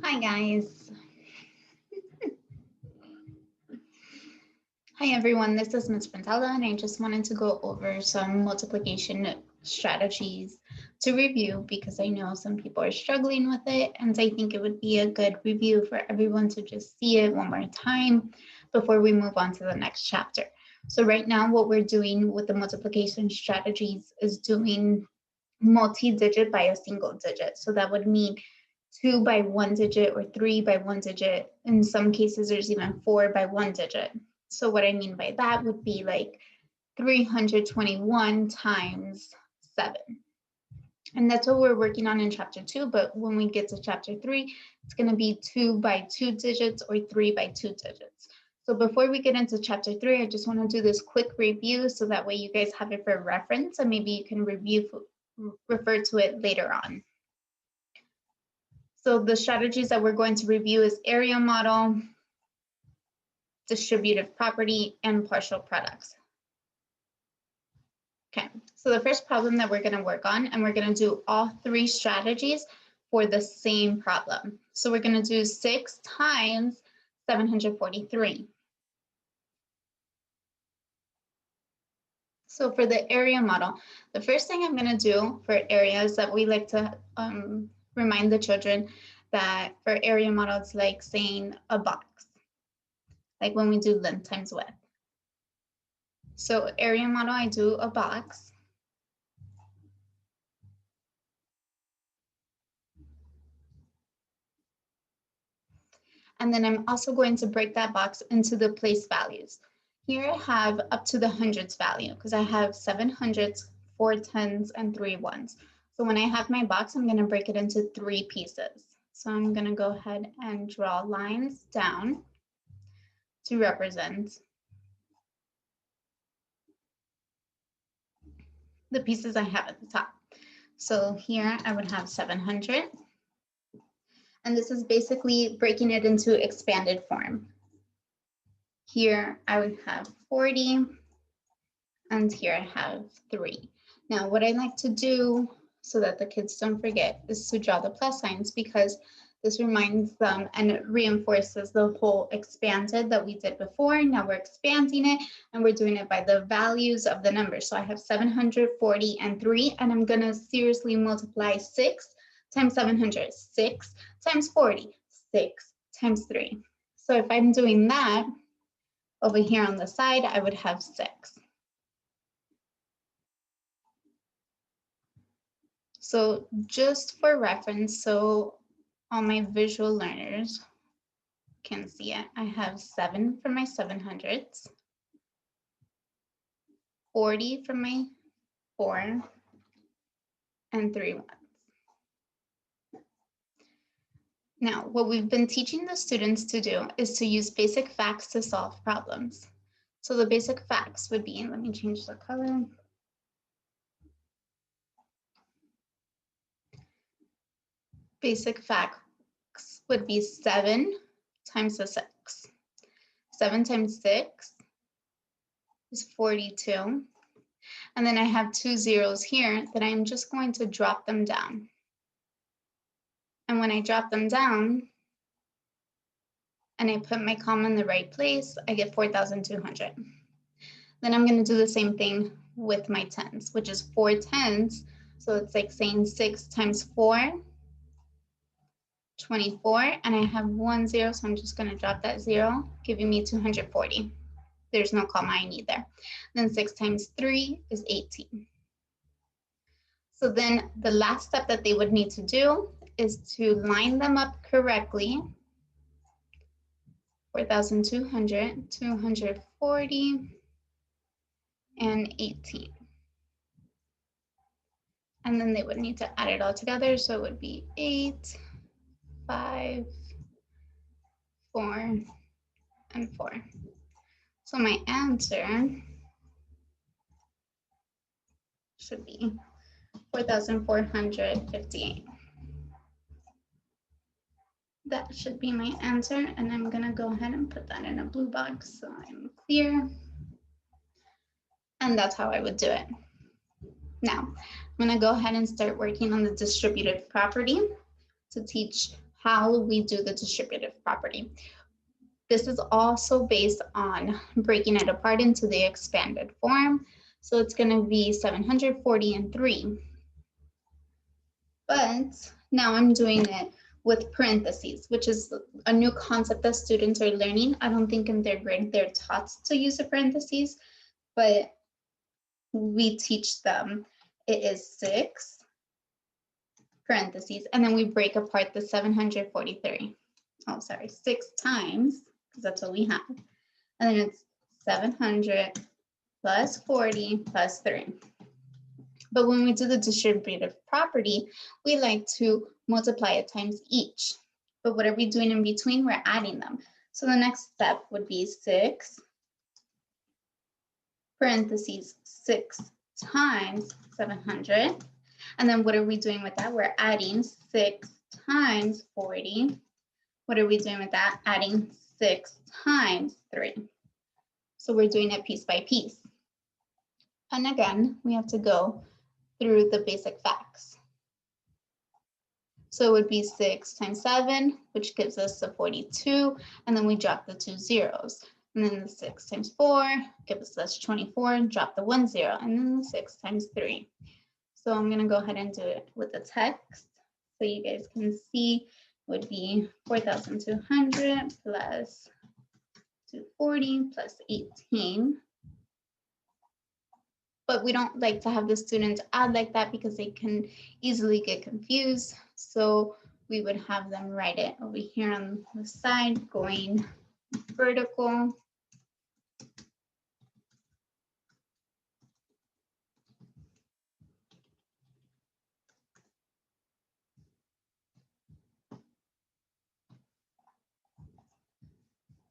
Hi guys. Hi everyone, this is Ms. Pantella and I just wanted to go over some multiplication strategies to review because I know some people are struggling with it and I think it would be a good review for everyone to just see it one more time before we move on to the next chapter. So right now what we're doing with the multiplication strategies is doing multi-digit by a single digit. So that would mean 2 by 1 digit or 3 by 1 digit. In some cases, there's even 4 by 1 digit. So what I mean by that would be like 321 times 7. And that's what we're working on in chapter 2. But when we get to chapter 3, it's going to be 2 by 2 digits or 3 by 2 digits. So before we get into chapter 3, I just want to do this quick review so that way you guys have it for reference and maybe you can refer to it later on. So the strategies that we're going to review is area model, distributive property, and partial products. Okay, so the first problem that we're going to work on, and we're going to do all 3 strategies for the same problem. So we're going to do 6 times 743. So for the area model, the first thing I'm going to do for area is that we like to remind the children that for area model, it's like saying a box, like when we do length times width. So area model, I do a box. And then I'm also going to break that box into the place values. Here I have up to the hundreds value because I have 7 hundreds, 4 tens, and 3 ones. So when I have my box, I'm going to break it into 3 pieces. So I'm going to go ahead and draw lines down to represent the pieces I have at the top. So here I would have 700. And this is basically breaking it into expanded form. Here I would have 40, and here I have 3. Now, what I like to do so that the kids don't forget is to draw the plus signs because this reminds them and it reinforces the whole expanded that we did before. Now we're expanding it and we're doing it by the values of the numbers. So I have 740 and 3, and I'm going to seriously multiply 6 times 700, 6 times 40, 6 times 3. So if I'm doing that, over here on the side, I would have 6. So just for reference, so all my visual learners can see it, I have 7 for my 700s, 40 for my 4, and 3 ones. Now, what we've been teaching the students to do is to use basic facts to solve problems. So the basic facts would be, let me change the color. Basic facts would be 7 times the 6. 7 times 6 is 42. And then I have 2 zeros here that I'm just going to drop them down. And when I drop them down and I put my comma in the right place, I get 4,200. Then I'm going to do the same thing with my tens, which is 4 tens. So it's like saying 6 times 4, 24, and I have 1 0, so I'm just going to drop that 0, giving me 240. There's no comma I need there. Then 6 times 3 is 18. So then the last step that they would need to do is to line them up correctly. 4,200, 240, and 18. And then they would need to add it all together. So it would be 8, 5, 4, and 4. So my answer should be 4,458. That should be my answer, and I'm gonna go ahead and put that in a blue box so I'm clear. And that's how I would do it. Now, I'm gonna go ahead and start working on the distributive property to teach how we do the distributive property. This is also based on breaking it apart into the expanded form. So it's going to be 740 and 3. But now I'm doing it with parentheses, which is a new concept that students are learning. I don't think in 3rd grade they're taught to use the parentheses, but we teach them it is 6 parentheses, and then we break apart the 743. Oh, sorry, 6 times, because that's what we have. And then it's 700 plus 40 plus 3. But when we do the distributive property, we like to multiply it times each. But what are we doing in between? We're adding them. So the next step would be 6 parentheses 6 times 700. And then what are we doing with that? We're adding 6 times 40. What are we doing with that? Adding 6 times 3. So we're doing it piece by piece. And again, we have to go through the basic facts. So it would be 6 times 7, which gives us the 42, and then we drop the 2 zeros. And then the 6 times 4 gives us 24, and drop the 1 0, and then the 6 times 3. So I'm going to go ahead and do it with the text so you guys can see. Would be 4,200 plus 240 plus 18. But we don't like to have the students add like that because they can easily get confused. So we would have them write it over here on the side going vertical.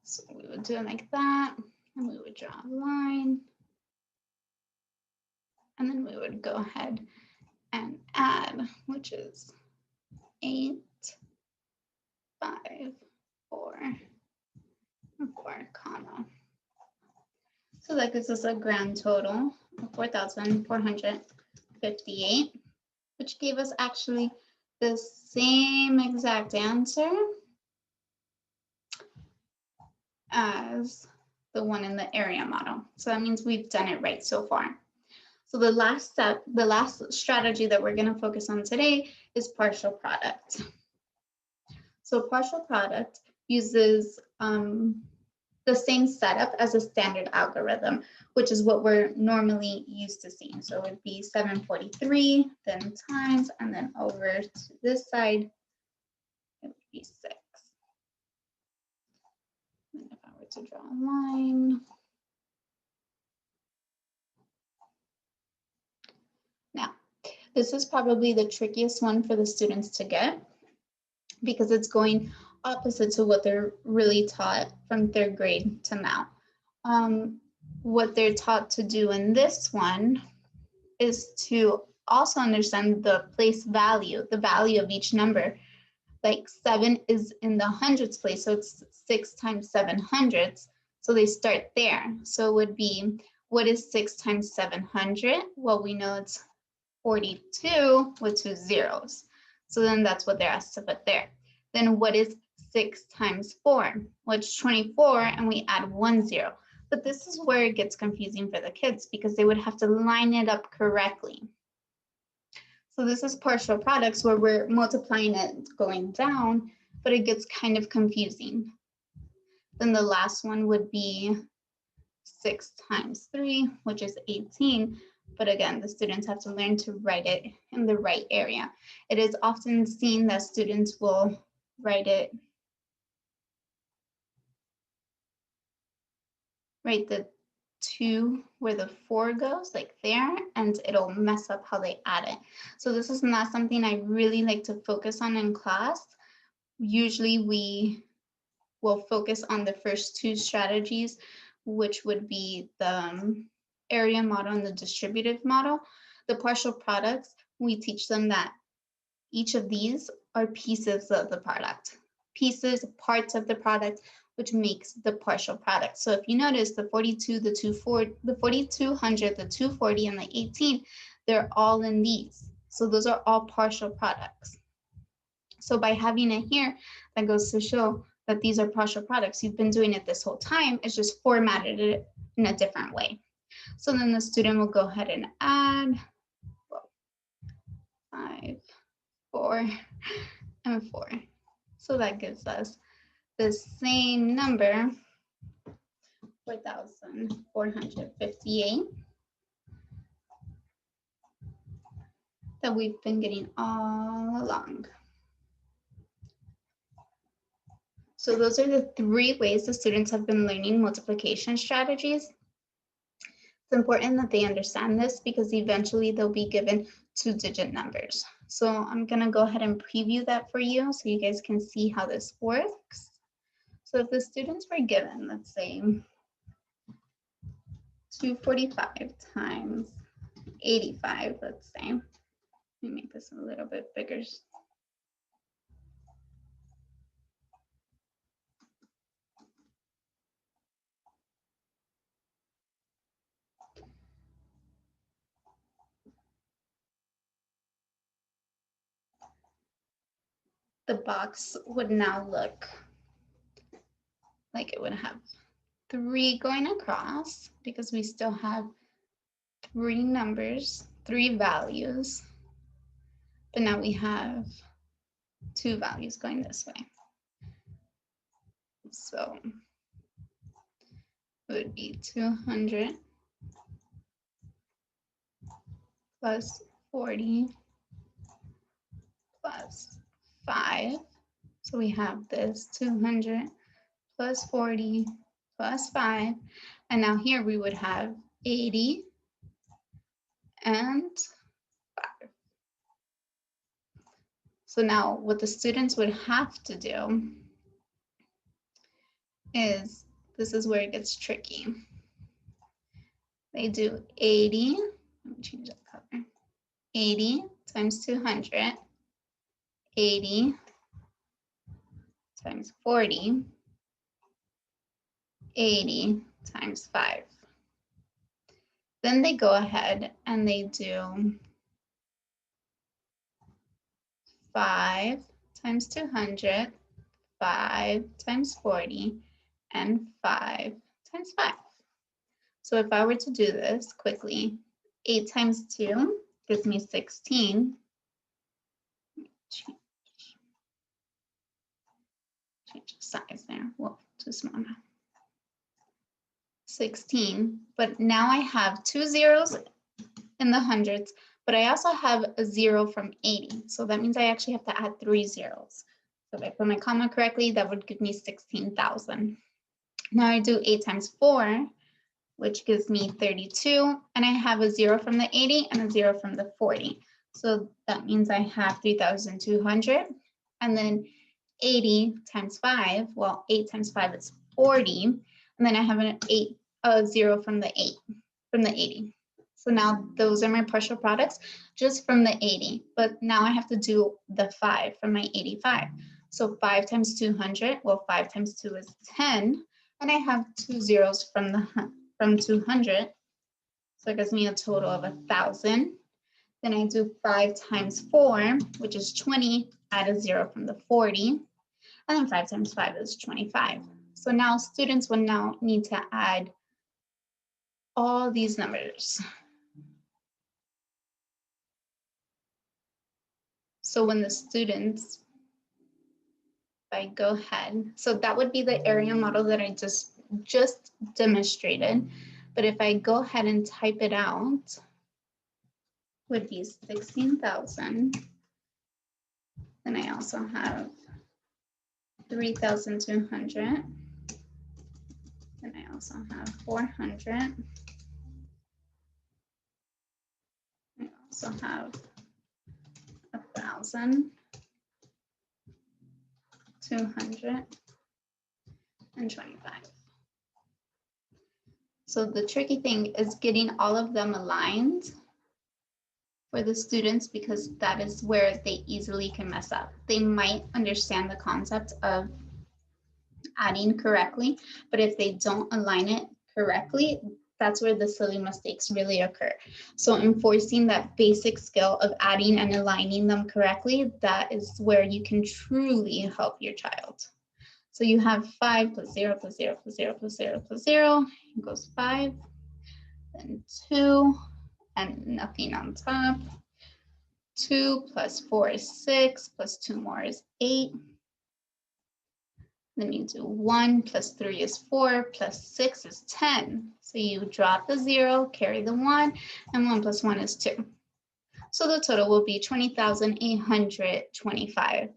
So we would do it like that, and we would draw a line. And then we would go ahead and add, which is 8, 5, 4, 4, comma. So that gives us a grand total of 4,458, which gave us actually the same exact answer as the one in the area model. So that means we've done it right so far. So the last step, the last strategy that we're going to focus on today is partial product. So partial product uses the same setup as a standard algorithm, which is what we're normally used to seeing. So it would be 743, then times, and then over to this side, it would be 6. And if I were to draw a line, now, this is probably the trickiest one for the students to get because it's going opposite to what they're really taught from 3rd grade to now. What they're taught to do in this one is to also understand the place value, the value of each number. Like 7 is in the hundreds place, so it's 6 times 700. So they start there. So it would be, what is 6 times 700? Well, we know it's 42 with 2 zeros. So then that's what they're asked to put there. Then what is 6 times 4? Well, it's 24, and we add 1 0. But this is where it gets confusing for the kids because they would have to line it up correctly. So this is partial products where we're multiplying it going down, but it gets kind of confusing. Then the last one would be 6 times 3, which is 18. But again, the students have to learn to write it in the right area. It is often seen that students will write the 2 where the 4 goes, like there, and it'll mess up how they add it. So this is not something I really like to focus on in class. Usually we will focus on the first 2 strategies, which would be the area model and the distributive model. The partial products, we teach them that each of these are pieces of the product, parts of the product, which makes the partial product. So if you notice the 42, the 240, the 4200, the 240, and the 18, they're all in these. So those are all partial products. So by having it here, that goes to show that these are partial products. You've been doing it this whole time. It's just formatted it in a different way. So then the student will go ahead and add 5, 4, and 4. So that gives us the same number, 4,458, that we've been getting all along. So those are the 3 ways the students have been learning multiplication strategies. It's important that they understand this because eventually they'll be given 2-digit numbers. So I'm gonna go ahead and preview that for you so you guys can see how this works. So if the students were given, let's say, 245 times 85, let's say. Let me make this a little bit bigger. The box would now look like it would have 3 going across because we still have 3 numbers, 3 values, but now we have 2 values going this way. So it would be 200 plus 40 plus 5. So we have this 200 plus 40 plus 5. And now here we would have 80 and 5. So now what the students would have to do is, this is where it gets tricky. They do 80, let me change that color, 80 times 200, 80 times 40, 80 times 5. Then they go ahead and they do 5 times 200, 5 times 40, and 5 times 5. So if I were to do this quickly, 8 times 2 gives me 16. Change the size there. Whoa, too small now. 16, but now I have 2 zeros in the hundreds, but I also have a 0 from 80. So that means I actually have to add 3 zeros. So if I put my comma correctly, that would give me 16,000. Now I do 8 times 4, which gives me 32, and I have a 0 from the 80 and a 0 from the 40. So that means I have 3,200, and then 80 times 5, well, 8 times 5 is 40, and then I have a 0 from the 80. So now those are my partial products just from the 80, but now I have to do the 5 from my 85. So 5 times 200, well, 5 times 2 is 10, and I have 2 zeros from 200. So it gives me a total of 1,000. Then I do 5 times 4, which is 20, add a 0 from the 40, and then 5 times 5 is 25. So now students will now need to add all these numbers. So when the students, if I go ahead, so that would be the area model that I just demonstrated. But if I go ahead and type it out, would be 16,000. Then I also have 3,200. Then I also have 400. I also have 1,000, 200, and 25. So the tricky thing is getting all of them aligned for the students, because that is where they easily can mess up. They might understand the concept of adding correctly, but if they don't align it correctly, That's where the silly mistakes really occur. So enforcing that basic skill of adding and aligning them correctly, that is where you can truly help your child. So you have 5 plus 0 plus 0 plus 0 plus 0 plus 0 equals 5, then 2, and nothing on top. 2 plus 4 is 6, plus 2 more is 8. Then you do 1 plus 3 is 4, plus 6 is 10. So you drop the 0, carry the 1, and 1 plus 1 is 2. So the total will be 20,825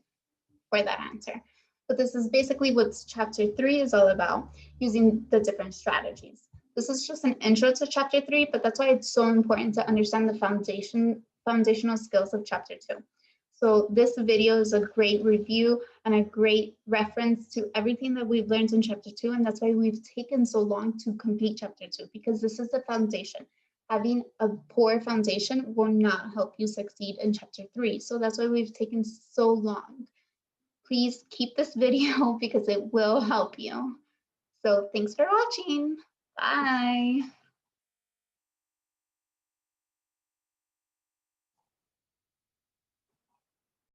for that answer. But this is basically what chapter 3 is all about, using the different strategies. This is just an intro to chapter 3, but that's why it's so important to understand the foundational skills of chapter 2. So this video is a great review and a great reference to everything that we've learned in chapter 2. And that's why we've taken so long to complete chapter 2, because this is the foundation. Having a poor foundation will not help you succeed in chapter 3. So that's why we've taken so long. Please keep this video because it will help you. So thanks for watching. Bye.